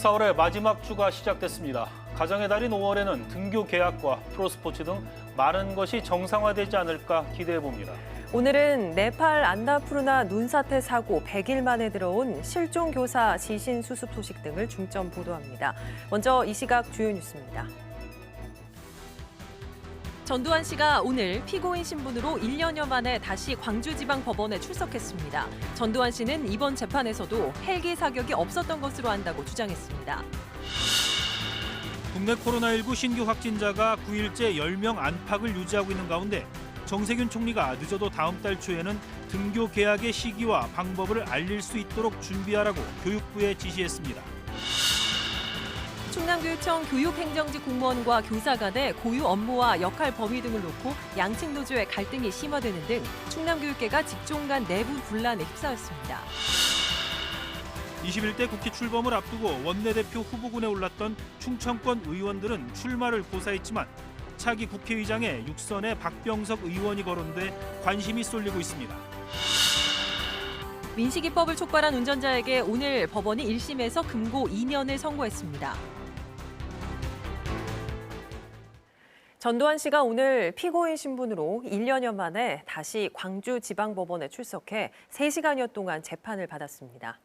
4월의 마지막 주가 시작됐습니다. 가정의 달인 5월에는 등교 계약과 프로스포츠 등 많은 것이 정상화되지 않을까 기대해봅니다. 오늘은 네팔 안나푸르나 눈사태 사고 100일 만에 들어온 실종 교사 시신 수습 소식 등을 중점 보도합니다. 먼저 이 시각 주요 뉴스입니다. 전두환 씨가 오늘 피고인 신분으로 1년여 만에 다시 광주지방법원에 출석했습니다. 전두환 씨는 이번 재판에서도 헬기 사격이 없었던 것으로 안다고 주장했습니다. 국내 코로나19 신규 확진자가 9일째 10명 안팎을 유지하고 있는 가운데 정세균 총리가 늦어도 다음 달 초에는 등교 개학의 시기와 방법을 알릴 수 있도록 준비하라고 교육부에 지시했습니다. 충남교육청 교육행정직 공무원과 교사 간의 고유 업무와 역할 범위 등을 놓고 양측 노조의 갈등이 심화되는 등 충남교육계가 직종 간 내부 분란에 휩싸였습니다. 21대 국회 출범을 앞두고 원내대표 후보군에 올랐던 충청권 의원들은 출마를 고사했지만 차기 국회의장에 육선의 박병석 의원이 거론돼 관심이 쏠리고 있습니다. 민식이법을 촉발한 운전자에게 오늘 법원이 1심에서 금고 2년을 선고했습니다. 전두환 씨가 오늘 피고인 신분으로 1년여 만에 다시 광주지방법원에 출석해 3시간여 동안 재판을 받았습니다.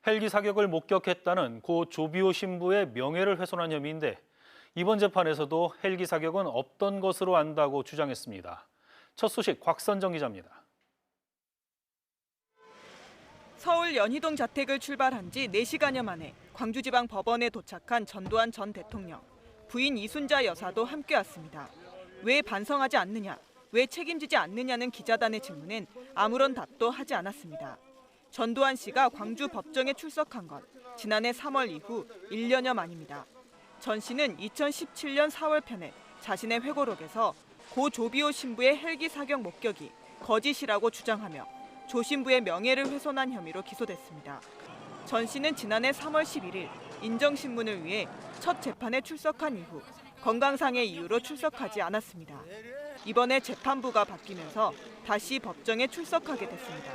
헬기 사격을 목격했다는 고 조비오 신부의 명예를 훼손한 혐의인데 이번 재판에서도 헬기 사격은 없던 것으로 안다고 주장했습니다. 첫 소식 곽선정 기자입니다. 서울 연희동 자택을 출발한 지 4시간여 만에 광주지방법원에 도착한 전두환 전 대통령. 부인 이순자 여사도 함께 왔습니다. 왜 반성하지 않느냐, 왜 책임지지 않느냐는 기자단의 질문엔 아무런 답도 하지 않았습니다. 전두환 씨가 광주 법정에 출석한 건 지난해 3월 이후 1년여 만입니다. 전 씨는 2017년 4월 편에 자신의 회고록에서 고 조비오 신부의 헬기 사격 목격이 거짓이라고 주장하며 조 신부의 명예를 훼손한 혐의로 기소됐습니다. 전 씨는 지난해 3월 11일 인정신문을 위해 첫 재판에 출석한 이후 건강상의 이유로 출석하지 않았습니다. 이번에 재판부가 바뀌면서 다시 법정에 출석하게 됐습니다.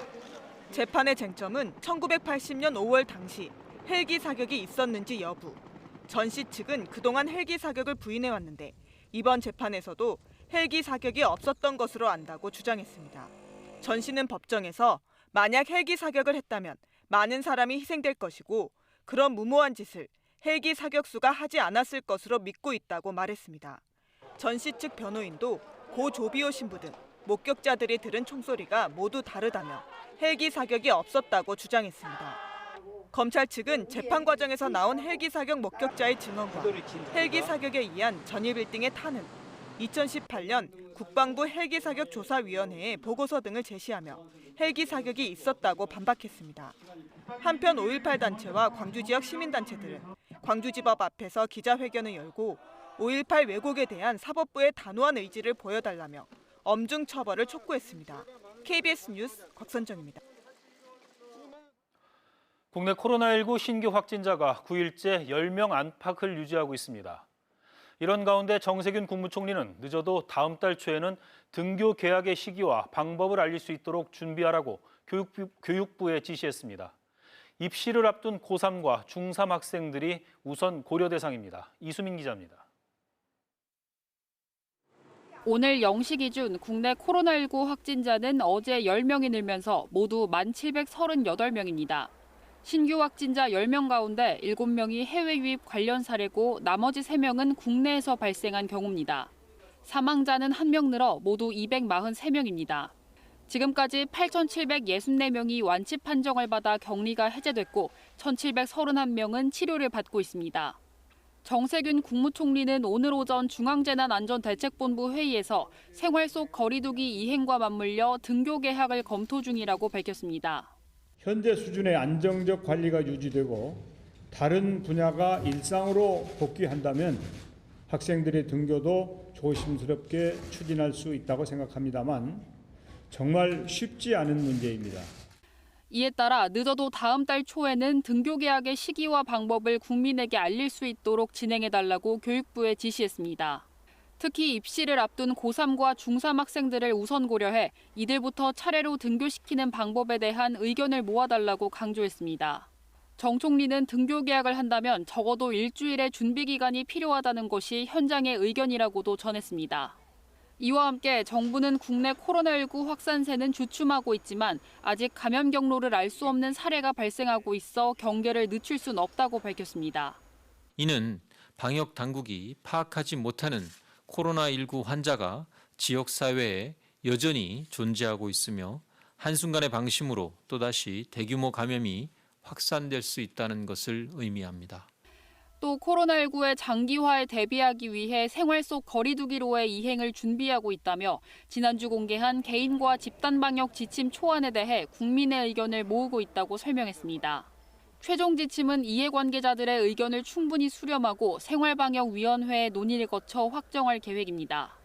재판의 쟁점은 1980년 5월 당시 헬기 사격이 있었는지 여부. 전 씨 측은 그동안 헬기 사격을 부인해왔는데 이번 재판에서도 헬기 사격이 없었던 것으로 안다고 주장했습니다. 전 씨는 법정에서 만약 헬기 사격을 했다면 많은 사람이 희생될 것이고 그런 무모한 짓을 헬기 사격수가 하지 않았을 것으로 믿고 있다고 말했습니다. 전 씨 측 변호인도 고 조비오 신부 등 목격자들이 들은 총소리가 모두 다르다며 헬기 사격이 없었다고 주장했습니다. 검찰 측은 재판 과정에서 나온 헬기 사격 목격자의 증언과 헬기 사격에 의한 전일 빌딩의 타는 2018년 국방부 헬기 사격 조사위원회에 보고서 등을 제시하며 헬기 사격이 있었다고 반박했습니다. 한편 5.18 단체와 광주 지역 시민단체들은 광주지법 앞에서 기자회견을 열고 5.18 왜곡에 대한 사법부의 단호한 의지를 보여달라며 엄중 처벌을 촉구했습니다. KBS 뉴스 곽선정입니다. 국내 코로나19 신규 확진자가 9일째 10명 안팎을 유지하고 있습니다. 이런 가운데 정세균 국무총리는 늦어도 다음 달 초에는 등교 개학의 시기와 방법을 알릴 수 있도록 준비하라고 교육부에 지시했습니다. 입시를 앞둔 고3과 중3 학생들이 우선 고려 대상입니다. 이수민 기자입니다. 오늘 0시 기준 국내 코로나19 확진자는 어제 10명이 늘면서 모두 1,738명입니다. 신규 확진자 10명 가운데 7명이 해외 유입 관련 사례고 나머지 3명은 국내에서 발생한 경우입니다. 사망자는 1명 늘어 모두 243명입니다. 지금까지 8,764명이 완치 판정을 받아 격리가 해제됐고 1,731명은 치료를 받고 있습니다. 정세균 국무총리는 오늘 오전 중앙재난안전대책본부 회의에서 생활 속 거리 두기 이행과 맞물려 등교 개학을 검토 중이라고 밝혔습니다. 현재 수준의 안정적 관리가 유지되고 다른 분야가 일상으로 복귀한다면 학생들의 등교도 조심스럽게 추진할 수 있다고 생각합니다만 정말 쉽지 않은 문제입니다. 이에 따라 늦어도 다음 달 초에는 등교 개학의 시기와 방법을 국민에게 알릴 수 있도록 진행해달라고 교육부에 지시했습니다. 특히 입시를 앞둔 고3과 중3 학생들을 우선 고려해 이들부터 차례로 등교시키는 방법에 대한 의견을 모아달라고 강조했습니다. 정 총리는 등교 계약을 한다면 적어도 일주일의 준비 기간이 필요하다는 것이 현장의 의견이라고도 전했습니다. 이와 함께 정부는 국내 코로나19 확산세는 주춤하고 있지만 아직 감염 경로를 알 수 없는 사례가 발생하고 있어 경계를 늦출 수는 없다고 밝혔습니다. 이는 방역 당국이 파악하지 못하는 코로나19 환자가 지역사회에 여전히 존재하고 있으며 한순간의 방심으로 또다시 대규모 감염이 확산될 수 있다는 것을 의미합니다. 또 코로나19의 장기화에 대비하기 위해 생활 속 거리 두기로의 이행을 준비하고 있다며 지난주 공개한 개인과 집단 방역 지침 초안에 대해 국민의 의견을 모으고 있다고 설명했습니다. 최종 지침은 이해관계자들의 의견을 충분히 수렴하고 생활방역위원회의 논의를 거쳐 확정할 계획입니다.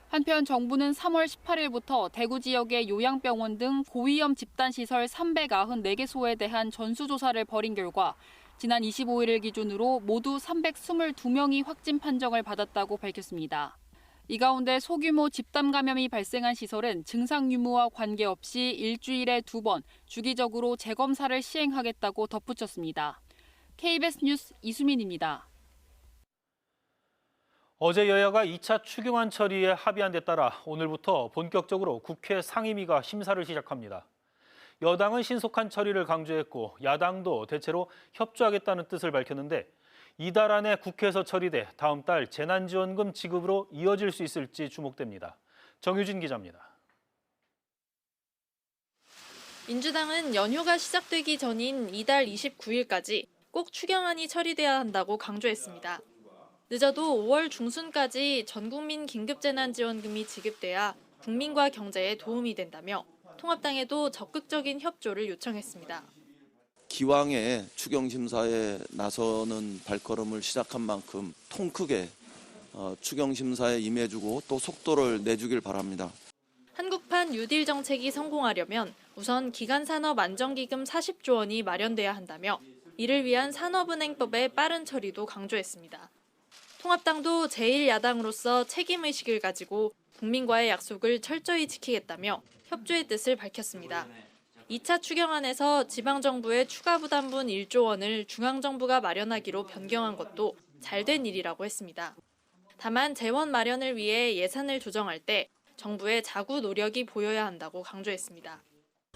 한편 정부는 3월 18일부터 대구 지역의 요양병원 등 고위험 집단시설 394개소에 대한 전수조사를 벌인 결과 지난 25일을 기준으로 모두 322명이 확진 판정을 받았다고 밝혔습니다. 이 가운데 소규모 집단 감염이 발생한 시설은 증상 유무와 관계없이 일주일에 2번 주기적으로 재검사를 시행하겠다고 덧붙였습니다. KBS 뉴스 이수민입니다. 어제 여야가 2차 추경안 처리에 합의한 데 따라 오늘부터 본격적으로 국회 상임위가 심사를 시작합니다. 여당은 신속한 처리를 강조했고 야당도 대체로 협조하겠다는 뜻을 밝혔는데 이달 안에 국회에서 처리돼 다음 달 재난지원금 지급으로 이어질 수 있을지 주목됩니다. 정유진 기자입니다. 민주당은 연휴가 시작되기 전인 이달 29일까지 꼭 추경안이 처리돼야 한다고 강조했습니다. 늦어도 5월 중순까지 전국민 긴급재난지원금이 지급돼야 국민과 경제에 도움이 된다며 통합당에도 적극적인 협조를 요청했습니다. 기왕에 추경심사에 나서는 발걸음을 시작한 만큼 통 크게 추경심사에 임해주고 또 속도를 내주길 바랍니다. 한국판 뉴딜 정책이 성공하려면 우선 기간산업 안정기금 40조 원이 마련돼야 한다며 이를 위한 산업은행법의 빠른 처리도 강조했습니다. 통합당도 제1야당으로서 책임의식을 가지고 국민과의 약속을 철저히 지키겠다며 협조의 뜻을 밝혔습니다. 2차 추경안에서 지방정부의 추가 부담분 1조 원을 중앙정부가 마련하기로 변경한 것도 잘된 일이라고 했습니다. 다만 재원 마련을 위해 예산을 조정할 때 정부의 자구 노력이 보여야 한다고 강조했습니다.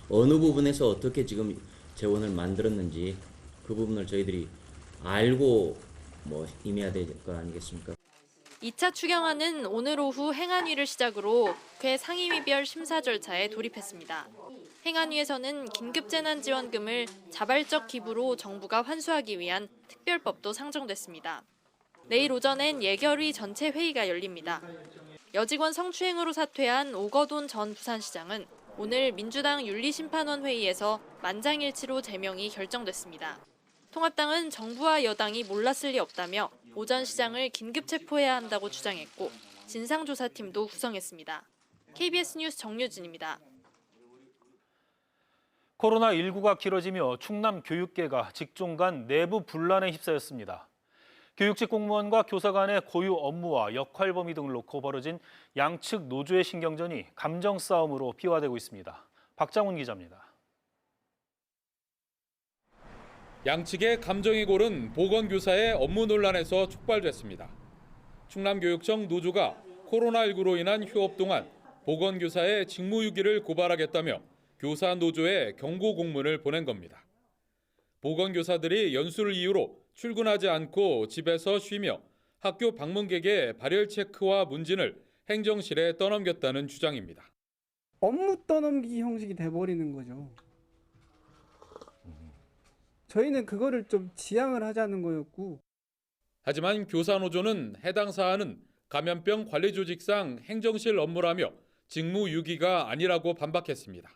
어느 부분에서 어떻게 지금 재원을 만들었는지 그 부분을 저희들이 알고 임해야 될 것 아니겠습니까? 2차 추경안은 오늘 오후 행안위를 시작으로 국회 상임위별 심사 절차에 돌입했습니다. 행안위에서는 긴급재난지원금을 자발적 기부로 정부가 환수하기 위한 특별법도 상정됐습니다. 내일 오전엔 예결위 전체 회의가 열립니다. 여직원 성추행으로 사퇴한 오거돈 전 부산시장은 오늘 민주당 윤리심판원 회의에서 만장일치로 제명이 결정됐습니다. 통합당은 정부와 여당이 몰랐을 리 없다며 오 전 시장을 긴급 체포해야 한다고 주장했고 진상조사팀도 구성했습니다. KBS 뉴스 정유진입니다. 코로나19가 길어지며 충남 교육계가 직종 간 내부 분란에 휩싸였습니다. 교육직 공무원과 교사 간의 고유 업무와 역할 범위 등을 놓고 벌어진 양측 노조의 신경전이 감정 싸움으로 비화되고 있습니다. 박장훈 기자입니다. 양측의 감정이 고른 보건교사의 업무 논란에서 촉발됐습니다. 충남교육청 노조가 코로나19로 인한 휴업 동안 보건교사의 직무유기를 고발하겠다며 교사 노조에 경고 공문을 보낸 겁니다. 보건교사들이 연수를 이유로 출근하지 않고 집에서 쉬며 학교 방문객의 발열 체크와 문진을 행정실에 떠넘겼다는 주장입니다. 업무 떠넘기 형식이 돼버리는 거죠. 저희는 그거를 좀 지양을 하자는 거였고. 하지만 교사노조는 해당 사안은 감염병 관리조직상 행정실 업무라며 직무유기가 아니라고 반박했습니다.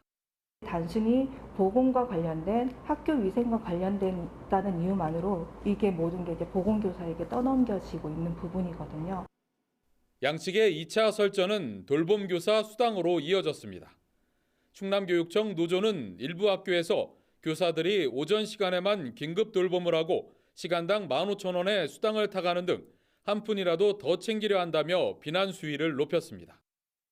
단순히 보건과 관련된 학교 위생과 관련된다는 이유만으로 이게 모든 게 이제 보건교사에게 떠넘겨지고 있는 부분이거든요. 양측의 2차 설전은 돌봄교사 수당으로 이어졌습니다. 충남교육청 노조는 일부 학교에서 교사들이 오전 시간에만 긴급 돌봄을 하고 시간당 15,000원의 수당을 타가는 등 한 푼이라도 더 챙기려 한다며 비난 수위를 높였습니다.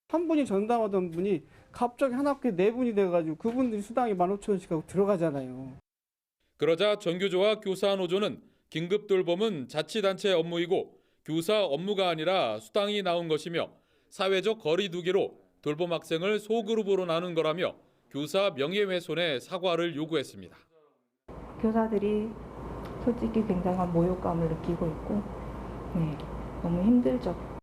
한 분이 전담하던 분이 갑자기 한 학기에 4분이 돼가지고 그분들이 수당이 15,000원씩 하고 들어가잖아요. 그러자 전교조와 교사노조는 긴급 돌봄은 자치단체 업무이고 교사 업무가 아니라 수당이 나온 것이며 사회적 거리 두기로 돌봄 학생을 소그룹으로 나눈 거라며 교사 명예훼손의 사과를 요구했습니다. 교사들이 솔직히 굉장한 모욕감을 느끼고 있고 너무 힘들죠.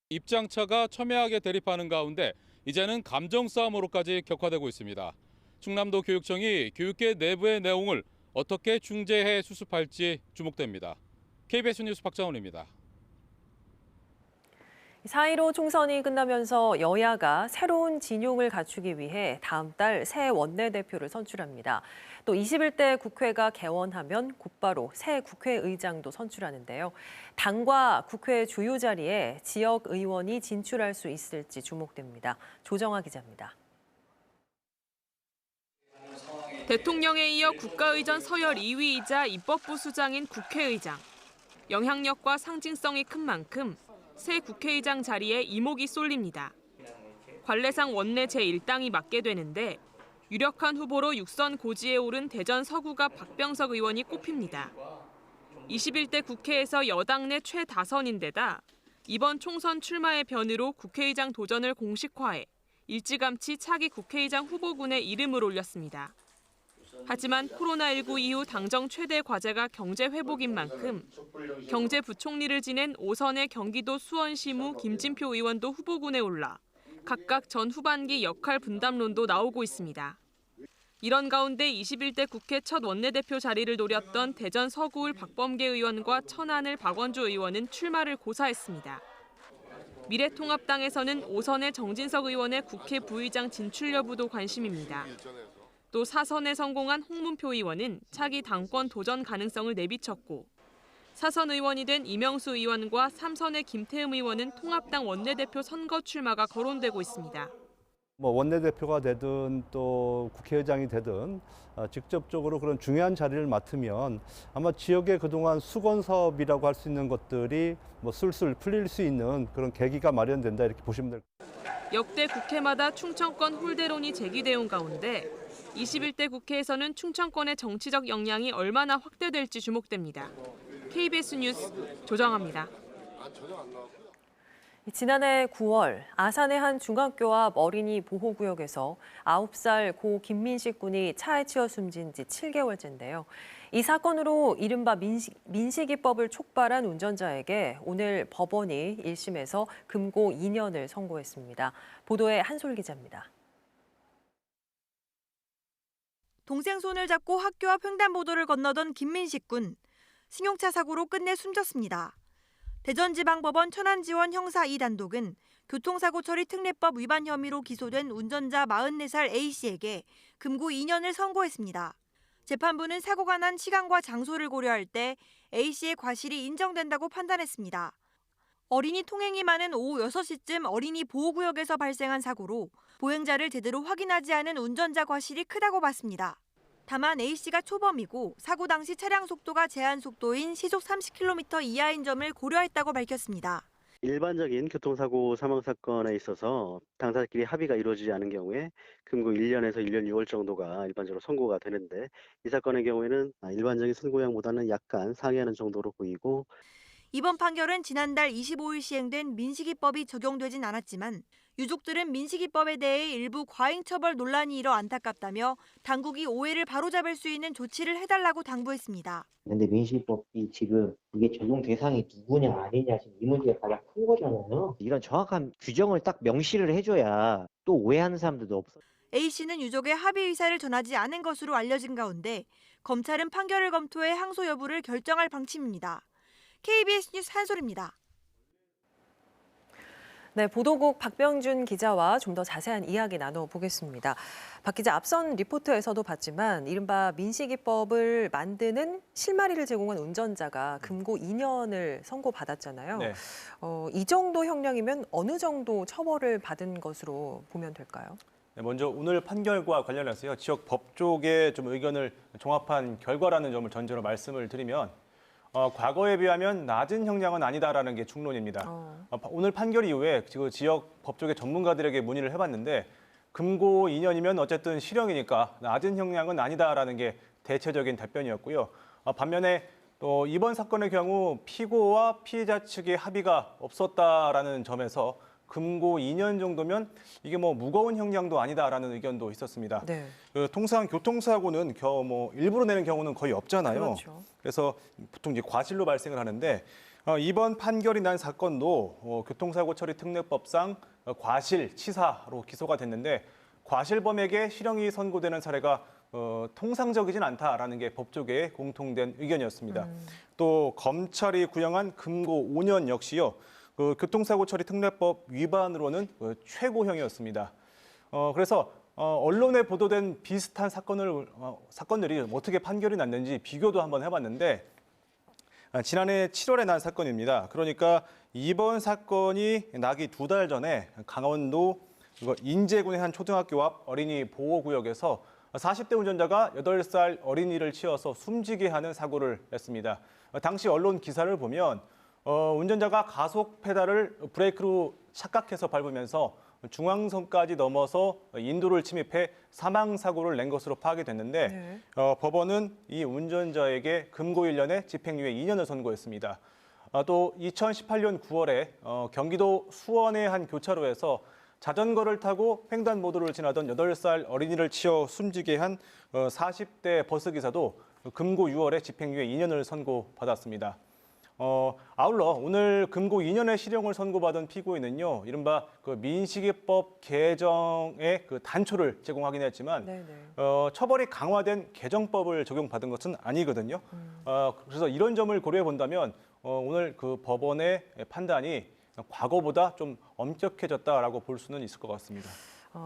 입장차가 첨예하게 대립하는 가운데 이제는 감정 싸움으로까지 격화되고 있습니다. 충남도 교육청이 교육계 내부의 내용을 어떻게 중재해 수습할지 주목됩니다. KBS 뉴스 박정훈입니다. 4.15 총선이 끝나면서 여야가 새로운 진용을 갖추기 위해 다음 달 새 원내대표를 선출합니다. 또 21대 국회가 개원하면 곧바로 새 국회의장도 선출하는데요. 당과 국회 주요 자리에 지역 의원이 진출할 수 있을지 주목됩니다. 조정아 기자입니다. 대통령에 이어 국가의전 서열 2위이자 입법부 수장인 국회의장. 영향력과 상징성이 큰 만큼 새 국회의장 자리에 이목이 쏠립니다. 관례상 원내 제1당이 맡게 되는데 유력한 후보로 6선 고지에 오른 대전 서구가 박병석 의원이 꼽힙니다. 21대 국회에서 여당 내 최다선인데다 이번 총선 출마의 변으로 국회의장 도전을 공식화해 일찌감치 차기 국회의장 후보군에 이름을 올렸습니다. 하지만 코로나19 이후 당정 최대 과제가 경제 회복인 만큼 경제부총리를 지낸 5선의 경기도 수원시무 김진표 의원도 후보군에 올라 각각 전 후반기 역할 분담론도 나오고 있습니다. 이런 가운데 21대 국회 첫 원내대표 자리를 노렸던 대전 서구을 박범계 의원과 천안을 박원주 의원은 출마를 고사했습니다. 미래통합당에서는 5선의 정진석 의원의 국회 부의장 진출 여부도 관심입니다. 또 4선에 성공한 홍문표 의원은 차기 당권 도전 가능성을 내비쳤고 4선 의원이 된 이명수 의원과 3선의 김태흠 의원은 통합당 원내대표 선거 출마가 거론되고 있습니다. 원내대표가 되든 또 국회의장이 되든 직접적으로 그런 중요한 자리를 맡으면 아마 지역의 그동안 수건 사업이라고 할 수 있는 것들이 술술 풀릴 수 있는 그런 계기가 마련된다 이렇게 보시면 될 것 같습니다. 역대 국회마다 충청권 홀대론이 제기돼 온 가운데 21대 국회에서는 충청권의 정치적 역량이 얼마나 확대될지 주목됩니다. KBS 뉴스 조정아입니다. 지난해 9월 아산의 한 중학교 앞 어린이 보호구역에서 9살 고 김민식 군이 차에 치여 숨진 지 7개월째인데요. 이 사건으로 이른바 민식이법을 촉발한 운전자에게 오늘 법원이 1심에서 금고 2년을 선고했습니다. 보도에 한솔 기자입니다. 동생 손을 잡고 학교 앞 횡단보도를 건너던 김민식 군. 승용차 사고로 끝내 숨졌습니다. 대전지방법원 천안지원 형사 2단독은 교통사고 처리 특례법 위반 혐의로 기소된 운전자 44살 A씨에게 금고 2년을 선고했습니다. 재판부는 사고가 난 시간과 장소를 고려할 때 A씨의 과실이 인정된다고 판단했습니다. 어린이 통행이 많은 오후 6시쯤 어린이 보호구역에서 발생한 사고로 보행자를 제대로 확인하지 않은 운전자 과실이 크다고 봤습니다. 다만 A씨가 초범이고 사고 당시 차량 속도가 제한 속도인 시속 30km 이하인 점을 고려했다고 밝혔습니다. 일반적인 교통사고 사망사건에 있어서 당사자끼리 합의가 이루어지지 않은 경우에 금고 1년에서 1년 6월 정도가 일반적으로 선고가 되는데 이 사건의 경우에는 일반적인 선고형보다는 약간 상회하는 정도로 보이고 이번 판결은 지난달 25일 시행된 민식이법이 적용되진 않았지만 유족들은 민식이법에 대해 일부 과잉처벌 논란이 일어 안타깝다며 당국이 오해를 바로잡을 수 있는 조치를 해달라고 당부했습니다. 근데 민식이법이 지금 이게 적용 대상이 누구냐 아니냐 지금 이 문제가 가장 큰 거잖아요. 이런 정확한 규정을 딱 명시를 해줘야 또 오해하는 사람들도 없어요. A씨는 유족의 합의 의사를 전하지 않은 것으로 알려진 가운데 검찰은 판결을 검토해 항소 여부를 결정할 방침입니다. KBS 뉴스 한솔입니다. 네, 보도국 박병준 기자와 좀 더 자세한 이야기 나눠보겠습니다. 박 기자, 앞선 리포트에서도 봤지만 이른바 민식이법을 만드는 실마리를 제공한 운전자가 금고 2년을 선고받았잖아요. 네. 이 정도 형량이면 어느 정도 처벌을 받은 것으로 보면 될까요? 네, 먼저 오늘 판결과 관련해서요. 지역 법조계 좀 의견을 종합한 결과라는 점을 전제로 말씀을 드리면 과거에 비하면 낮은 형량은 아니다라는 게 중론입니다. 오늘 판결 이후에 지역 법조계 전문가들에게 문의를 해봤는데 금고 2년이면 어쨌든 실형이니까 낮은 형량은 아니다라는 게 대체적인 답변이었고요. 반면에 또 이번 사건의 경우 피고와 피해자 측의 합의가 없었다라는 점에서 금고 2년 정도면 이게 뭐 무거운 형량도 아니다라는 의견도 있었습니다. 네. 통상 교통사고는 일부러 내는 경우는 거의 없잖아요. 그렇죠. 그래서 보통 이제 과실로 발생을 하는데 이번 판결이 난 사건도 교통사고 처리 특례법상 과실치사로 기소가 됐는데 과실범에게 실형이 선고되는 사례가 통상적이진 않다라는 게 법조계의 공통된 의견이었습니다. 또 검찰이 구형한 금고 5년 역시요. 교통사고 처리 특례법 위반으로는 최고형이었습니다. 그래서 언론에 보도된 비슷한 사건들이 어떻게 판결이 났는지 비교도 한번 해봤는데 지난해 7월에 난 사건입니다. 그러니까 이번 사건이 나기 2달 전에 강원도 인제군의 한 초등학교 앞 어린이 보호구역에서 40대 운전자가 8살 어린이를 치어서 숨지게 하는 사고를 냈습니다. 당시 언론 기사를 보면 운전자가 가속 페달을 브레이크로 착각해서 밟으면서 중앙선까지 넘어서 인도를 침입해 사망사고를 낸 것으로 파악이 됐는데 네. 법원은 이 운전자에게 금고 1년에 집행유예 2년을 선고했습니다. 또 2018년 9월에 경기도 수원의 한 교차로에서 자전거를 타고 횡단보도를 지나던 8살 어린이를 치어 숨지게 한 40대 버스기사도 금고 6월에 집행유예 2년을 선고받았습니다. 아울러 오늘 금고 2년의 실형을 선고받은 피고인은요, 이른바 민식이법 개정의 단초를 제공하긴 했지만 처벌이 강화된 개정법을 적용받은 것은 아니거든요. 그래서 이런 점을 고려해 본다면 오늘 법원의 판단이 과거보다 좀 엄격해졌다라고 볼 수는 있을 것 같습니다.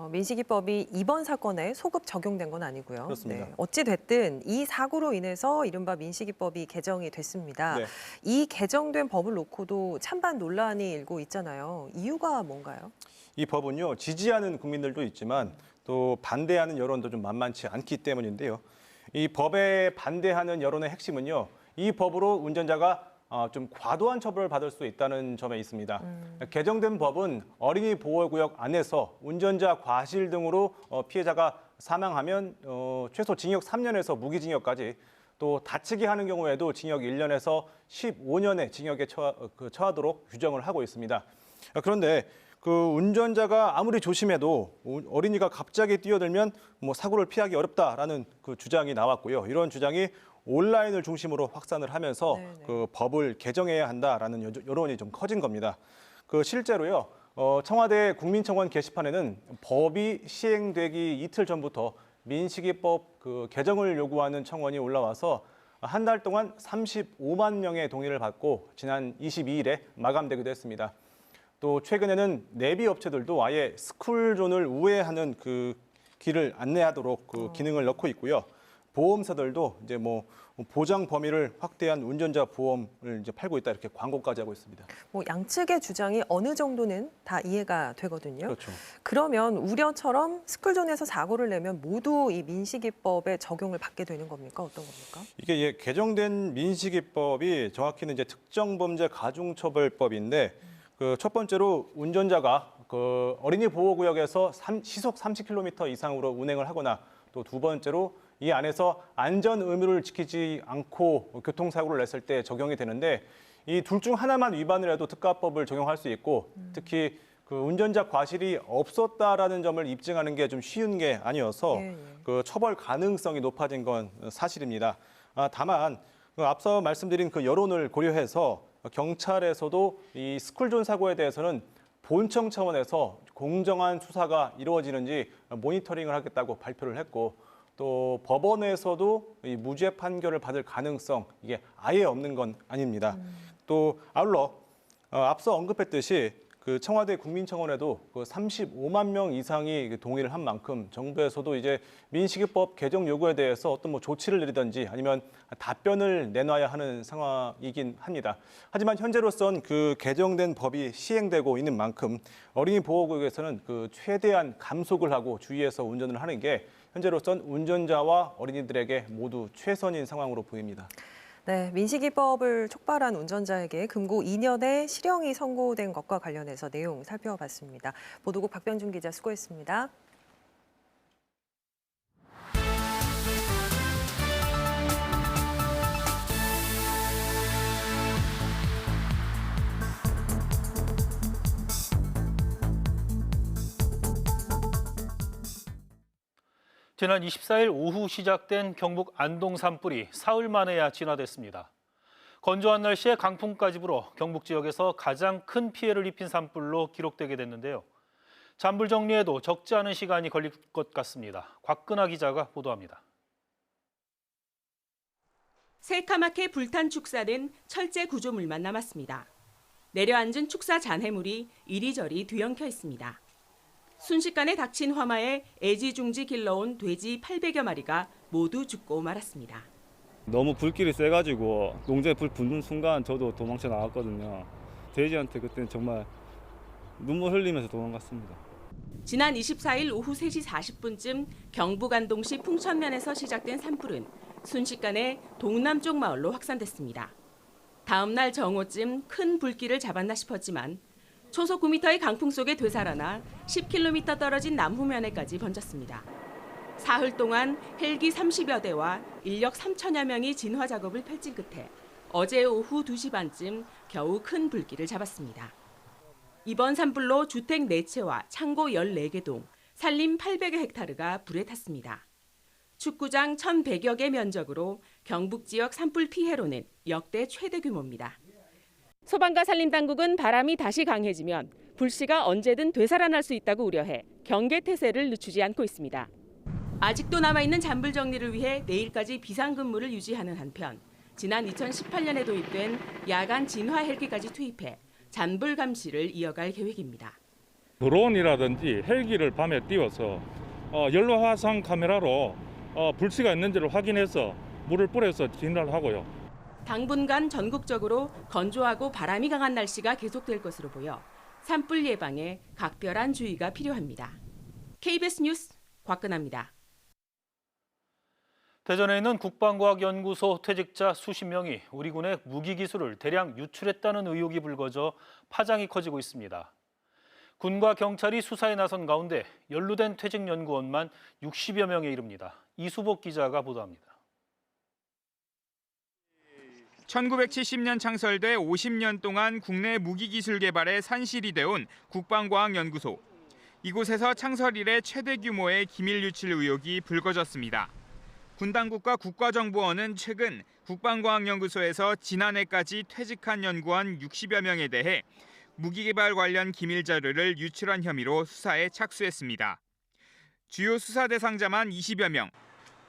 민식이법이 이번 사건에 소급 적용된 건 아니고요. 그렇습니다. 어찌 됐든 이 사고로 인해서 이른바 민식이법이 개정이 됐습니다. 네. 이 개정된 법을 놓고도 찬반 논란이 일고 있잖아요. 이유가 뭔가요? 이 법은요, 지지하는 국민들도 있지만 또 반대하는 여론도 좀 만만치 않기 때문인데요. 이 법에 반대하는 여론의 핵심은요, 이 법으로 운전자가 좀 과도한 처벌을 받을 수 있다는 점에 있습니다. 개정된 법은 어린이 보호구역 안에서 운전자 과실 등으로 피해자가 사망하면 최소 징역 3년에서 무기징역까지, 또 다치게 하는 경우에도 징역 1년에서 15년의 징역에 처하도록 규정을 하고 있습니다. 그런데 운전자가 아무리 조심해도 어린이가 갑자기 뛰어들면 사고를 피하기 어렵다라는 주장이 나왔고요. 이런 주장이 온라인을 중심으로 확산을 하면서 법을 개정해야 한다라는 여론이 좀 커진 겁니다. 실제로요, 청와대 국민청원 게시판에는 법이 시행되기 이틀 전부터 민식이법 개정을 요구하는 청원이 올라와서 한 달 동안 35만 명의 동의를 받고 지난 22일에 마감되기도 했습니다. 또 최근에는 내비 업체들도 아예 스쿨존을 우회하는 길을 안내하도록 기능을 넣고 있고요. 보험사들도 이제 보장 범위를 확대한 운전자 보험을 이제 팔고 있다, 이렇게 광고까지 하고 있습니다. 양측의 주장이 어느 정도는 다 이해가 되거든요. 그렇죠. 그러면 우려처럼 스쿨존에서 사고를 내면 모두 이 민식이법에 적용을 받게 되는 겁니까? 어떤 겁니까? 이게 개정된 민식이법이 정확히는 이제 특정범죄 가중처벌법인데 첫 번째로 운전자가 어린이 보호구역에서 시속 30km 이상으로 운행을 하거나, 또 두 번째로 이 안에서 안전 의무를 지키지 않고 교통사고를 냈을 때 적용이 되는데, 이 둘 중 하나만 위반을 해도 특가법을 적용할 수 있고, 특히 운전자 과실이 없었다라는 점을 입증하는 게 좀 쉬운 게 아니어서 처벌 가능성이 높아진 건 사실입니다. 다만 앞서 말씀드린 여론을 고려해서 경찰에서도 이 스쿨존 사고에 대해서는 본청 차원에서 공정한 수사가 이루어지는지 모니터링을 하겠다고 발표를 했고, 또 법원에서도 이 무죄 판결을 받을 가능성, 이게 아예 없는 건 아닙니다. 또 아울러 앞서 언급했듯이 청와대 국민청원에도 35만 명 이상이 동의를 한 만큼 정부에서도 이제 민식이법 개정 요구에 대해서 어떤 조치를 내리든지 아니면 답변을 내놔야 하는 상황이긴 합니다. 하지만 현재로선 개정된 법이 시행되고 있는 만큼 어린이 보호구역에서는 최대한 감속을 하고 주의해서 운전을 하는 게 현재로선 운전자와 어린이들에게 모두 최선인 상황으로 보입니다. 네, 민식이법을 촉발한 운전자에게 금고 2년의 실형이 선고된 것과 관련해서 내용 살펴봤습니다. 보도국 박병준 기자 수고했습니다. 지난 24일 오후 시작된 경북 안동 산불이 사흘 만에야 진화됐습니다. 건조한 날씨에 강풍까지 불어 경북 지역에서 가장 큰 피해를 입힌 산불로 기록되게 됐는데요. 잔불 정리에도 적지 않은 시간이 걸릴 것 같습니다. 곽근아 기자가 보도합니다. 새까맣게 불탄 축사는 철제 구조물만 남았습니다. 내려앉은 축사 잔해물이 이리저리 뒤엉켜 있습니다. 순식간에 닥친 화마에 애지중지 길러온 돼지 800여 마리가 모두 죽고 말았습니다. 너무 불길이 세가지고 농장에 불 붙는 순간 저도 도망쳐 나왔거든요. 돼지한테 그때는 정말 눈물 흘리면서 도망갔습니다. 지난 24일 오후 3시 40분쯤 경북 안동시 풍천면에서 시작된 산불은 순식간에 동남쪽 마을로 확산됐습니다. 다음 날 정오쯤 큰 불길을 잡았나 싶었지만 초속 9m의 강풍 속에 되살아나 10km 떨어진 남후면에까지 번졌습니다. 사흘 동안 헬기 30여 대와 인력 3천여 명이 진화 작업을 펼친 끝에 어제 오후 2시 반쯤 겨우 큰 불길을 잡았습니다. 이번 산불로 주택 4채와 창고 14개 동, 산림 800여 헥타르가 불에 탔습니다. 축구장 1,100여 개 면적으로 경북 지역 산불 피해로는 역대 최대 규모입니다. 소방과 산림당국은 바람이 다시 강해지면 불씨가 언제든 되살아날 수 있다고 우려해 경계태세를 늦추지 않고 있습니다. 아직도 남아있는 잔불 정리를 위해 내일까지 비상근무를 유지하는 한편 지난 2018년에 도입된 야간 진화 헬기까지 투입해 잔불 감시를 이어갈 계획입니다. 드론이라든지 헬기를 밤에 띄워서 연료 화상 카메라로 불씨가 있는지를 확인해서 물을 뿌려서 진화를 하고요. 당분간 전국적으로 건조하고 바람이 강한 날씨가 계속될 것으로 보여 산불 예방에 각별한 주의가 필요합니다. KBS 뉴스 곽근아입니다. 대전에 있는 국방과학연구소 퇴직자 수십 명이 우리 군의 무기 기술을 대량 유출했다는 의혹이 불거져 파장이 커지고 있습니다. 군과 경찰이 수사에 나선 가운데 연루된 퇴직 연구원만 60여 명에 이릅니다. 이수복 기자가 보도합니다. 1970년 창설돼 50년 동안 국내 무기기술 개발에 산실이 되온 국방과학연구소. 이곳에서 창설 이래 최대 규모의 기밀 유출 의혹이 불거졌습니다. 군 당국과 국가정보원은 최근 국방과학연구소에서 지난해까지 퇴직한 연구원 60여 명에 대해 무기개발 관련 기밀 자료를 유출한 혐의로 수사에 착수했습니다. 주요 수사 대상자만 20여 명.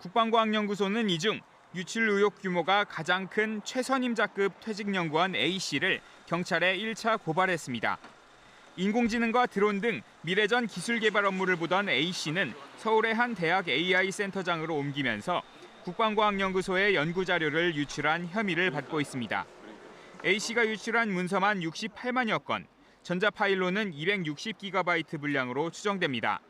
국방과학연구소는 이 중 유출 의혹 규모가 가장 큰 최선임자급 퇴직연구원 A씨를 경찰에 1차 고발했습니다. 인공지능과 드론 등 미래전 기술 개발 업무를 보던 A씨는 서울의 한 대학 AI 센터장으로 옮기면서 국방과학연구소의 연구 자료를 유출한 혐의를 받고 있습니다. A씨가 유출한 문서만 68만여 건, 전자 파일로는 260GB 분량으로 추정됩니다.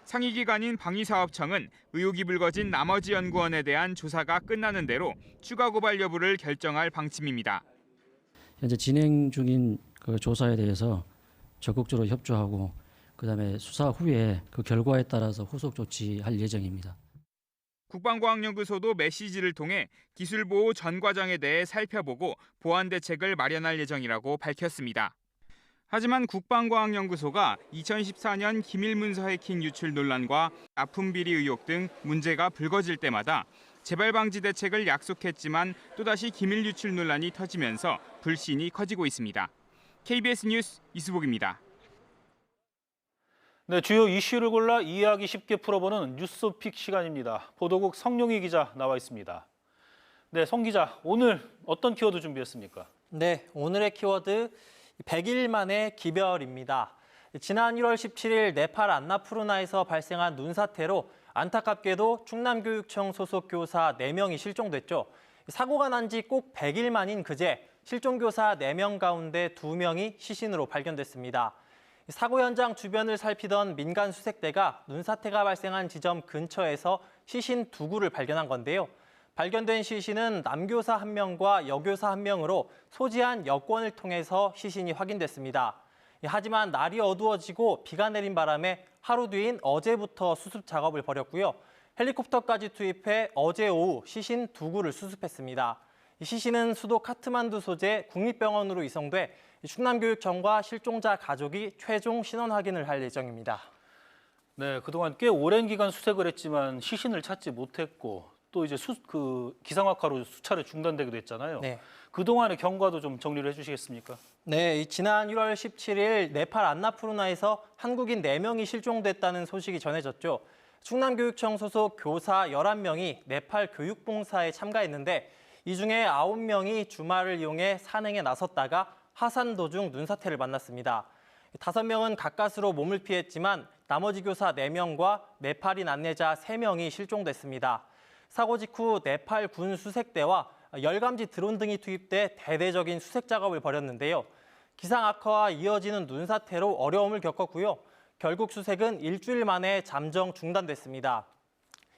상위기관인 방위사업청은 의혹이 불거진 나머지 연구원에 대한 조사가 끝나는 대로 추가 고발 여부를 결정할 방침입니다. 현재 진행 중인 그 조사에 대해서 적극적으로 협조하고 그다음에 수사 후에 그 결과에 따라서 후속 조치할 예정입니다. 국방과학연구소도 메시지를 통해 기술보호 전 과정에 대해 살펴보고 보완 대책을 마련할 예정이라고 밝혔습니다. 하지만 국방과학연구소가 2014년 기밀문서 해킹 유출 논란과 납품 비리 의혹 등 문제가 불거질 때마다 재발 방지 대책을 약속했지만 또다시 기밀 유출 논란이 터지면서 불신이 커지고 있습니다. KBS 뉴스 이수복입니다. 네, 주요 이슈를 골라 이해하기 쉽게 풀어보는 뉴스픽 시간입니다. 보도국 성룡희 기자 나와 있습니다. 네, 성 기자, 오늘 어떤 키워드 준비했습니까? 네, 오늘의 키워드 100일 만의 기별입니다. 지난 1월 17일 네팔 안나푸르나에서 발생한 눈 사태로 안타깝게도 충남교육청 소속 교사 4명이 실종됐죠. 사고가 난 지 꼭 100일 만인 그제 실종교사 4명 가운데 2명이 시신으로 발견됐습니다. 사고 현장 주변을 살피던 민간 수색대가 눈 사태가 발생한 지점 근처에서 시신 2구를 발견한 건데요. 발견된 시신은 남교사 1명과 여교사 1명으로 소지한 여권을 통해서 시신이 확인됐습니다. 하지만 날이 어두워지고 비가 내린 바람에 하루 뒤인 어제부터 수습 작업을 벌였고요. 헬리콥터까지 투입해 어제 오후 시신 2구를 수습했습니다. 시신은 수도 카트만두 소재 국립병원으로 이송돼 충남교육청과 실종자 가족이 최종 신원 확인을 할 예정입니다. 네, 그동안 꽤 오랜 기간 수색을 했지만 시신을 찾지 못했고 또 이제 기상악화로 수차례 중단되기도 했잖아요. 네. 그동안의 경과도 좀 정리를 해주시겠습니까? 네, 지난 1월 17일 네팔 안나푸르나에서 한국인 4명이 실종됐다는 소식이 전해졌죠. 충남교육청 소속 교사 11명이 네팔 교육봉사에 참가했는데 이 중에 9명이 주말을 이용해 산행에 나섰다가 하산 도중 눈사태를 만났습니다. 5명은 가까스로 몸을 피했지만 나머지 교사 4명과 네팔인 안내자 3명이 실종됐습니다. 사고 직후 네팔 군 수색대와 열감지 드론 등이 투입돼 대대적인 수색 작업을 벌였는데요. 기상 악화와 이어지는 눈사태로 어려움을 겪었고요. 결국 수색은 일주일 만에 잠정 중단됐습니다.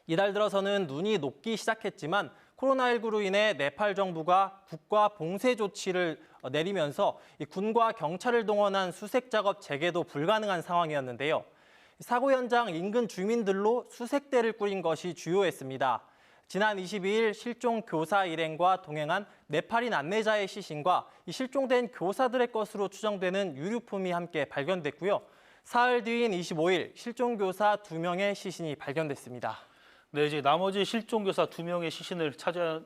이달 들어서는 눈이 녹기 시작했지만 코로나19로 인해 네팔 정부가 국가 봉쇄 조치를 내리면서 군과 경찰을 동원한 수색 작업 재개도 불가능한 상황이었는데요. 사고 현장 인근 주민들로 수색대를 꾸린 것이 주요했습니다. 지난 22일 실종 교사 일행과 동행한 네팔인 안내자의 시신과 실종된 교사들의 것으로 추정되는 유류품이 함께 발견됐고요. 사흘 뒤인 25일 실종 교사 2명의 시신이 발견됐습니다. 네, 이제 나머지 실종 교사 2명의 시신을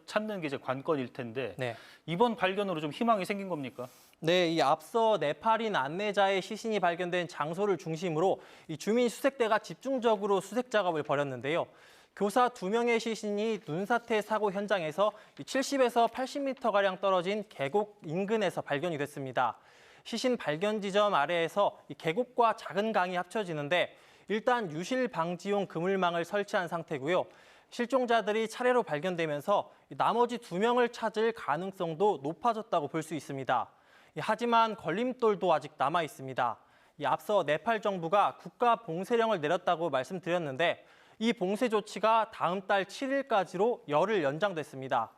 찾는 게 이제 관건일 텐데 네. 이번 발견으로 좀 희망이 생긴 겁니까? 네, 이 앞서 네팔인 안내자의 시신이 발견된 장소를 중심으로 이 주민 수색대가 집중적으로 수색 작업을 벌였는데요. 교사 2명의 시신이 눈사태 사고 현장에서 70에서 80m가량 떨어진 계곡 인근에서 발견이 됐습니다. 시신 발견 지점 아래에서 이 계곡과 작은 강이 합쳐지는데 일단 유실 방지용 그물망을 설치한 상태고요. 실종자들이 차례로 발견되면서 나머지 2명을 찾을 가능성도 높아졌다고 볼 수 있습니다. 하지만 걸림돌도 아직 남아 있습니다. 앞서 네팔 정부가 국가 봉쇄령을 내렸다고 말씀드렸는데 이 봉쇄 조치가 다음 달 7일까지로 열흘 연장됐습니다.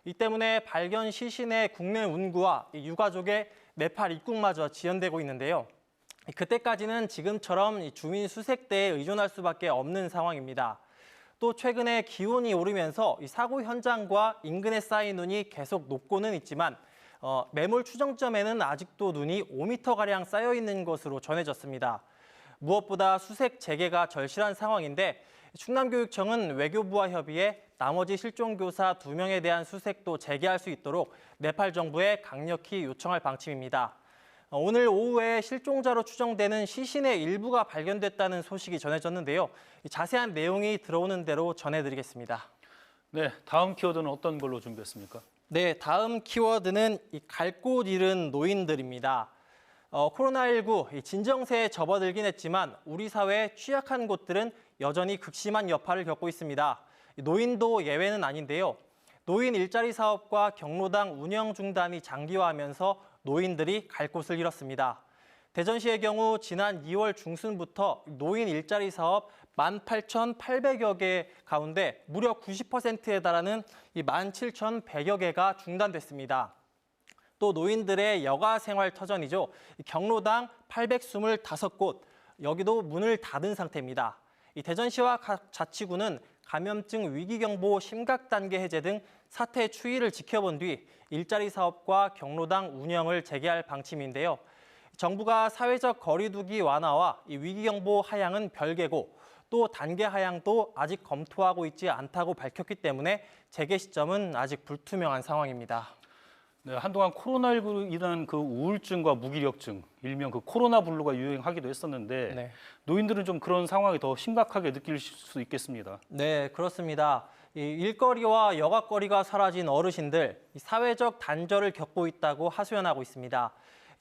이 때문에 발견 시신의 국내 운구와 유가족의 네팔 입국마저 지연되고 있는데요. 그때까지는 지금처럼 주민 수색대에 의존할 수밖에 없는 상황입니다. 또 최근에 기온이 오르면서 사고 현장과 인근에 쌓인 눈이 계속 녹고는 있지만 매몰 추정점에는 아직도 눈이 5m가량 쌓여 있는 것으로 전해졌습니다. 무엇보다 수색 재개가 절실한 상황인데 충남교육청은 외교부와 협의해 나머지 실종 교사 2명에 대한 수색도 재개할 수 있도록 네팔 정부에 강력히 요청할 방침입니다. 오늘 오후에 실종자로 추정되는 시신의 일부가 발견됐다는 소식이 전해졌는데요. 자세한 내용이 들어오는 대로 전해드리겠습니다. 네, 다음 키워드는 어떤 걸로 준비했습니까? 네, 다음 키워드는 갈 곳 잃은 노인들입니다. 코로나19 진정세에 접어들긴 했지만 우리 사회의 취약한 곳들은 여전히 극심한 여파를 겪고 있습니다. 노인도 예외는 아닌데요. 노인 일자리 사업과 경로당 운영 중단이 장기화하면서 노인들이 갈 곳을 잃었습니다. 대전시의 경우 지난 2월 중순부터 노인 일자리 사업 18,800여 개 가운데 무려 90%에 달하는 17,100여 개가 중단됐습니다. 또 노인들의 여가 생활 터전이죠. 경로당 825곳, 여기도 문을 닫은 상태입니다. 대전시와 각 자치구는 감염증 위기경보 심각 단계 해제 등 사태 추이를 지켜본 뒤 일자리 사업과 경로당 운영을 재개할 방침인데요. 정부가 사회적 거리두기 완화와 위기경보 하향은 별개고 또 단계 하향도 아직 검토하고 있지 않다고 밝혔기 때문에 재개 시점은 아직 불투명한 상황입니다. 네, 한동안 코로나19로 인한 그 우울증과 무기력증, 일명 그 코로나 블루가 유행하기도 했었는데 네. 노인들은 좀 그런 상황이 더 심각하게 느낄 수 있겠습니다. 네, 그렇습니다. 일거리와 여가거리가 사라진 어르신들, 사회적 단절을 겪고 있다고 하소연하고 있습니다.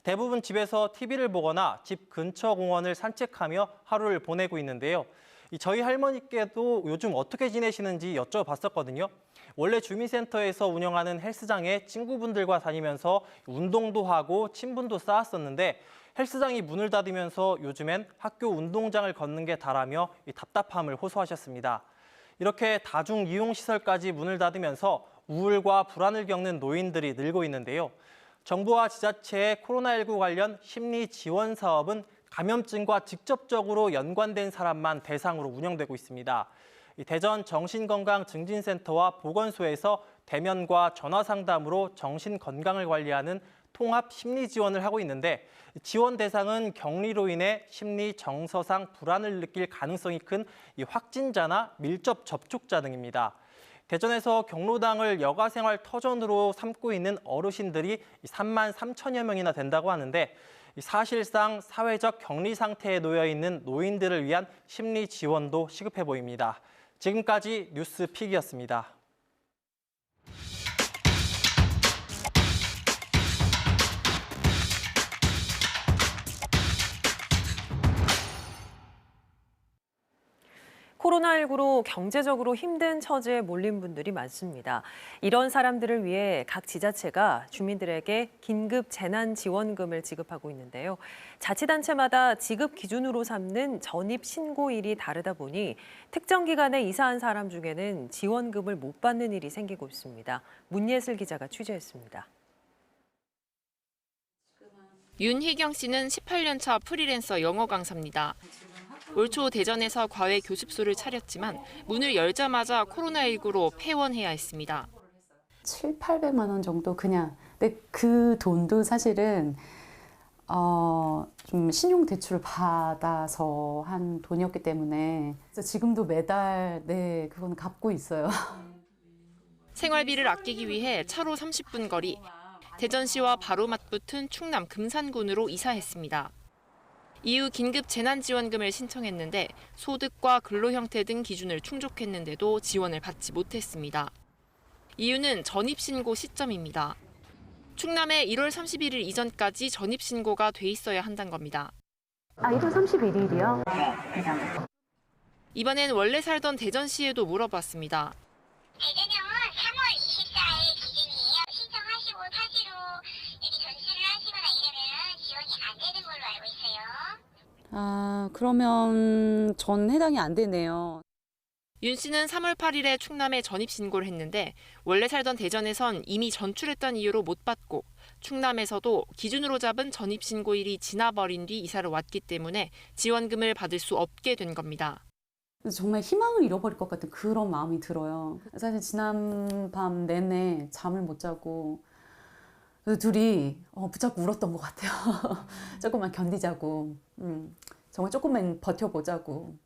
대부분 집에서 TV를 보거나 집 근처 공원을 산책하며 하루를 보내고 있는데요. 저희 할머니께도 요즘 어떻게 지내시는지 여쭤봤었거든요. 원래 주민센터에서 운영하는 헬스장에 친구분들과 다니면서 운동도 하고 친분도 쌓았었는데 헬스장이 문을 닫으면서 요즘엔 학교 운동장을 걷는 게 다라며 답답함을 호소하셨습니다. 이렇게 다중 이용시설까지 문을 닫으면서 우울과 불안을 겪는 노인들이 늘고 있는데요. 정부와 지자체의 코로나19 관련 심리 지원 사업은 감염증과 직접적으로 연관된 사람만 대상으로 운영되고 있습니다. 대전 정신건강증진센터와 보건소에서 대면과 전화 상담으로 정신 건강을 관리하는 통합 심리 지원을 하고 있는데 지원 대상은 격리로 인해 심리 정서상 불안을 느낄 가능성이 큰 이 확진자나 밀접 접촉자 등입니다. 대전에서 경로당을 여가생활 터전으로 삼고 있는 어르신들이 3만 3천여 명이나 된다고 하는데 사실상 사회적 격리 상태에 놓여 있는 노인들을 위한 심리 지원도 시급해 보입니다. 지금까지 뉴스픽이었습니다. 코로나19로 경제적으로 힘든 처지에 몰린 분들이 많습니다. 이런 사람들을 위해 각 지자체가 주민들에게 긴급 재난지원금을 지급하고 있는데요. 자치단체마다 지급 기준으로 삼는 전입 신고일이 다르다 보니 특정 기간에 이사한 사람 중에는 지원금을 못 받는 일이 생기고 있습니다. 문예슬 기자가 취재했습니다. 윤희경 씨는 18년 차 프리랜서 영어 강사입니다. 올 초 대전에서 과외 교습소를 차렸지만 문을 열자마자 코로나19로 폐원해야 했습니다. 700~800만 원 정도 그냥. 근데 그 돈도 사실은 좀 신용 대출을 받아서 한 돈이었기 때문에 지금도 매달 그건 갚고 있어요. 생활비를 아끼기 위해 차로 30분 거리 대전시와 바로 맞붙은 충남 금산군으로 이사했습니다. 이후 긴급 재난지원금을 신청했는데 소득과 근로 형태 등 기준을 충족했는데도 지원을 받지 못했습니다. 이유는 전입신고 시점입니다. 충남에 1월 31일 이전까지 전입신고가 돼 있어야 한다는 겁니다. 1월 31일이요? 이번엔 원래 살던 대전시에도 물어봤습니다. 대전형은 3월 24일 기준이에요. 신청하시고 타지로 전시를 하시거나 이러면 지원이 안 되는 걸로 알고 있어요. 그러면 전 해당이 안 되네요. 윤 씨는 3월 8일에 충남에 전입신고를 했는데 원래 살던 대전에선 이미 전출했던 이유로 못 받고 충남에서도 기준으로 잡은 전입신고일이 지나버린 뒤 이사를 왔기 때문에 지원금을 받을 수 없게 된 겁니다. 정말 희망을 잃어버릴 것 같은 그런 마음이 들어요. 사실 지난 밤 내내 잠을 못 자고 둘이 붙잡고 울었던 것 같아요. 조금만 견디자고, 정말 조금만 버텨보자고.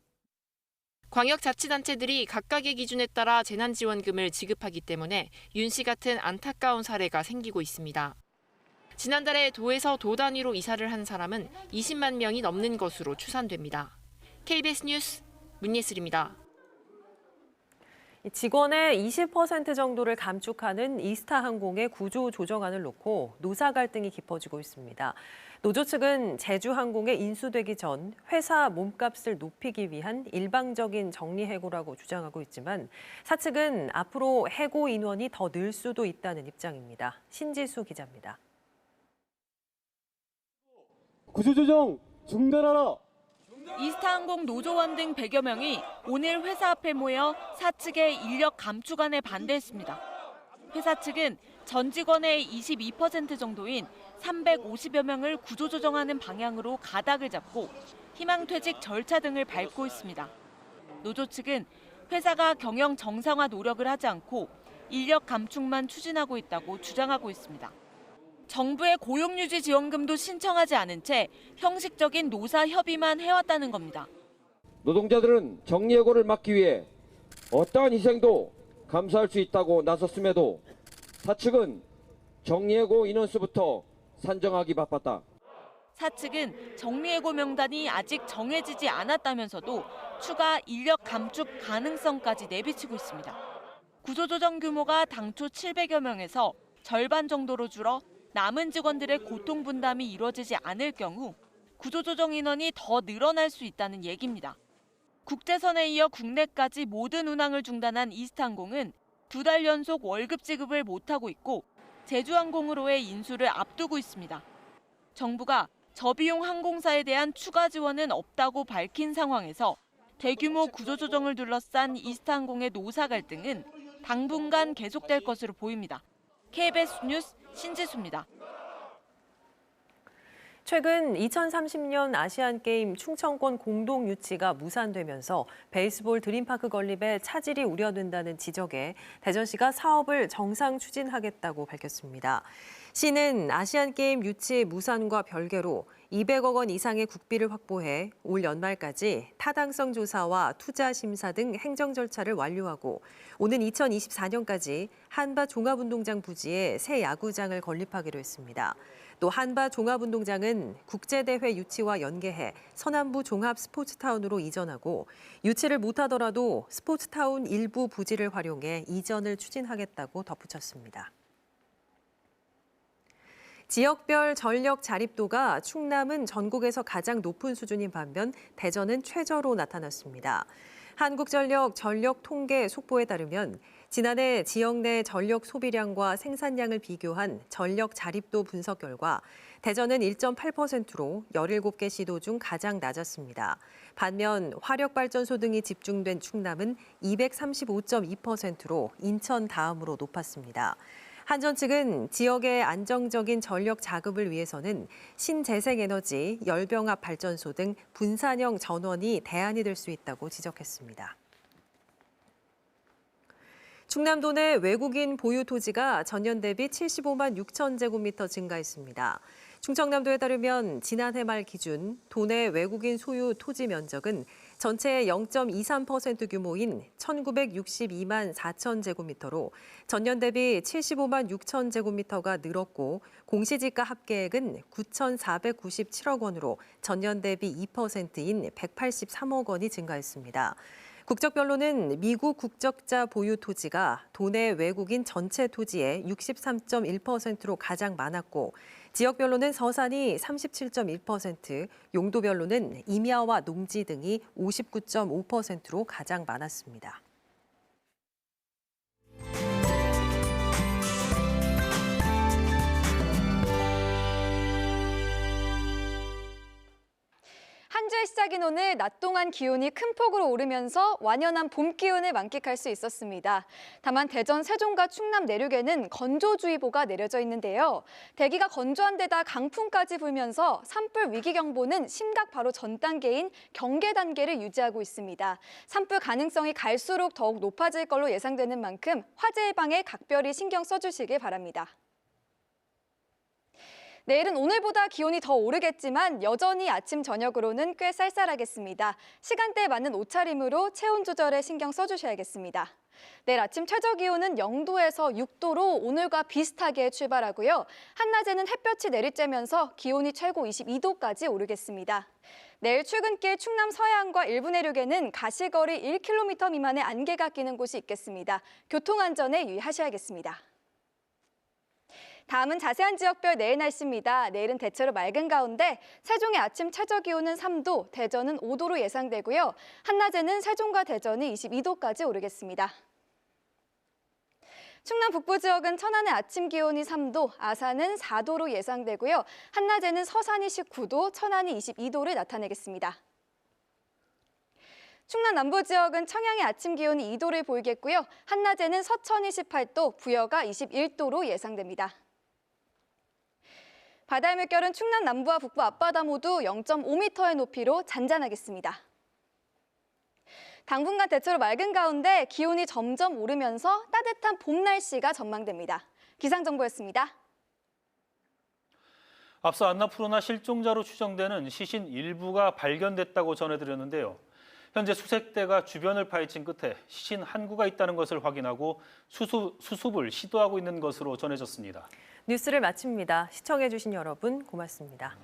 광역자치단체들이 각각의 기준에 따라 재난지원금을 지급하기 때문에 윤 씨 같은 안타까운 사례가 생기고 있습니다. 지난달에 도에서 도 단위로 이사를 한 사람은 20만 명이 넘는 것으로 추산됩니다. KBS 뉴스 문예슬입니다. 직원의 20% 정도를 감축하는 이스타항공의 구조 조정안을 놓고 노사 갈등이 깊어지고 있습니다. 노조 측은 제주항공에 인수되기 전 회사 몸값을 높이기 위한 일방적인 정리해고라고 주장하고 있지만 사측은 앞으로 해고 인원이 더 늘 수도 있다는 입장입니다. 신지수 기자입니다. 구조조정 중단하라. 이스타항공 노조원 등 100여 명이 오늘 회사 앞에 모여 사측의 인력 감축안에 반대했습니다. 회사 측은 전 직원의 22% 정도인 350여 명을 구조조정하는 방향으로 가닥을 잡고 희망퇴직 절차 등을 밟고 있습니다. 노조 측은 회사가 경영 정상화 노력을 하지 않고 인력 감축만 추진하고 있다고 주장하고 있습니다. 정부의 고용유지 지원금도 신청하지 않은 채 형식적인 노사 협의만 해왔다는 겁니다. 노동자들은 정리해고를 막기 위해 어떠한 희생도 감수할 수 있다고 나섰음에도 사측은 정리해고 인원수부터 산정하기 바빴다. 사측은 정리해고 명단이 아직 정해지지 않았다면서도 추가 인력 감축 가능성까지 내비치고 있습니다. 구조조정 규모가 당초 700여 명에서 절반 정도로 줄어 남은 직원들의 고통 분담이 이루어지지 않을 경우 구조조정 인원이 더 늘어날 수 있다는 얘기입니다. 국제선에 이어 국내까지 모든 운항을 중단한 이스타항공은 2달 연속 월급 지급을 못하고 있고 제주항공으로의 인수를 앞두고 있습니다. 정부가 저비용 항공사에 대한 추가 지원은 없다고 밝힌 상황에서 대규모 구조조정을 둘러싼 이스타항공의 노사 갈등은 당분간 계속될 것으로 보입니다. KBS 뉴스 신지수입니다. 최근 2030년 아시안게임 충청권 공동 유치가 무산되면서 베이스볼 드림파크 건립에 차질이 우려된다는 지적에 대전시가 사업을 정상 추진하겠다고 밝혔습니다. 시는 아시안게임 유치 무산과 별개로 200억 원 이상의 국비를 확보해 올 연말까지 타당성 조사와 투자 심사 등 행정 절차를 완료하고 오는 2024년까지 한바 종합운동장 부지에 새 야구장을 건립하기로 했습니다. 또 한바 종합운동장은 국제대회 유치와 연계해 서남부 종합 스포츠타운으로 이전하고 유치를 못하더라도 스포츠타운 일부 부지를 활용해 이전을 추진하겠다고 덧붙였습니다. 지역별 전력 자립도가 충남은 전국에서 가장 높은 수준인 반면 대전은 최저로 나타났습니다. 한국전력 전력 통계 속보에 따르면 지난해 지역 내 전력 소비량과 생산량을 비교한 전력 자립도 분석 결과 대전은 1.8%로 17개 시도 중 가장 낮았습니다. 반면 화력발전소 등이 집중된 충남은 235.2%로 인천 다음으로 높았습니다. 한전 측은 지역의 안정적인 전력 자급을 위해서는 신재생에너지, 열병합 발전소 등 분산형 전원이 대안이 될 수 있다고 지적했습니다. 충남도 내 외국인 보유 토지가 전년 대비 75만 6천 제곱미터 증가했습니다. 충청남도에 따르면 지난해 말 기준 도내 외국인 소유 토지 면적은 전체의 0.23% 규모인 1,962만 4천 제곱미터로 전년 대비 75만 6천 제곱미터가 늘었고 공시지가 합계액은 9,497억 원으로 전년 대비 2%인 183억 원이 증가했습니다. 국적별로는 미국 국적자 보유 토지가 도내 외국인 전체 토지의 63.1%로 가장 많았고 지역별로는 서산이 37.1%, 용도별로는 임야와 농지 등이 59.5%로 가장 많았습니다. 한 주의 시작인 오늘 낮 동안 기온이 큰 폭으로 오르면서 완연한 봄 기운을 만끽할 수 있었습니다. 다만 대전, 세종과 충남 내륙에는 건조주의보가 내려져 있는데요. 대기가 건조한 데다 강풍까지 불면서 산불 위기경보는 심각 바로 전 단계인 경계 단계를 유지하고 있습니다. 산불 가능성이 갈수록 더욱 높아질 걸로 예상되는 만큼 화재 예방에 각별히 신경 써주시길 바랍니다. 내일은 오늘보다 기온이 더 오르겠지만 여전히 아침, 저녁으로는 꽤 쌀쌀하겠습니다. 시간대에 맞는 옷차림으로 체온 조절에 신경 써주셔야겠습니다. 내일 아침 최저 기온은 0도에서 6도로 오늘과 비슷하게 출발하고요. 한낮에는 햇볕이 내리쬐면서 기온이 최고 22도까지 오르겠습니다. 내일 출근길 충남 서해안과 일부 내륙에는 가시거리 1km 미만의 안개가 끼는 곳이 있겠습니다. 교통안전에 유의하셔야겠습니다. 다음은 자세한 지역별 내일 날씨입니다. 내일은 대체로 맑은 가운데 세종의 아침 최저 기온은 3도, 대전은 5도로 예상되고요. 한낮에는 세종과 대전이 22도까지 오르겠습니다. 충남 북부 지역은 천안의 아침 기온이 3도, 아산은 4도로 예상되고요. 한낮에는 서산이 19도, 천안이 22도를 나타내겠습니다. 충남 남부 지역은 청양의 아침 기온이 2도를 보이겠고요. 한낮에는 서천이 18도, 부여가 21도로 예상됩니다. 바다의 물결은 충남 남부와 북부 앞바다 모두 0.5m의 높이로 잔잔하겠습니다. 당분간 대체로 맑은 가운데 기온이 점점 오르면서 따뜻한 봄 날씨가 전망됩니다. 기상정보였습니다. 앞서 안나푸르나 실종자로 추정되는 시신 일부가 발견됐다고 전해드렸는데요. 현재 수색대가 주변을 파헤친 끝에 시신 한 구가 있다는 것을 확인하고 수습을 시도하고 있는 것으로 전해졌습니다. 뉴스를 마칩니다. 시청해주신 여러분 고맙습니다.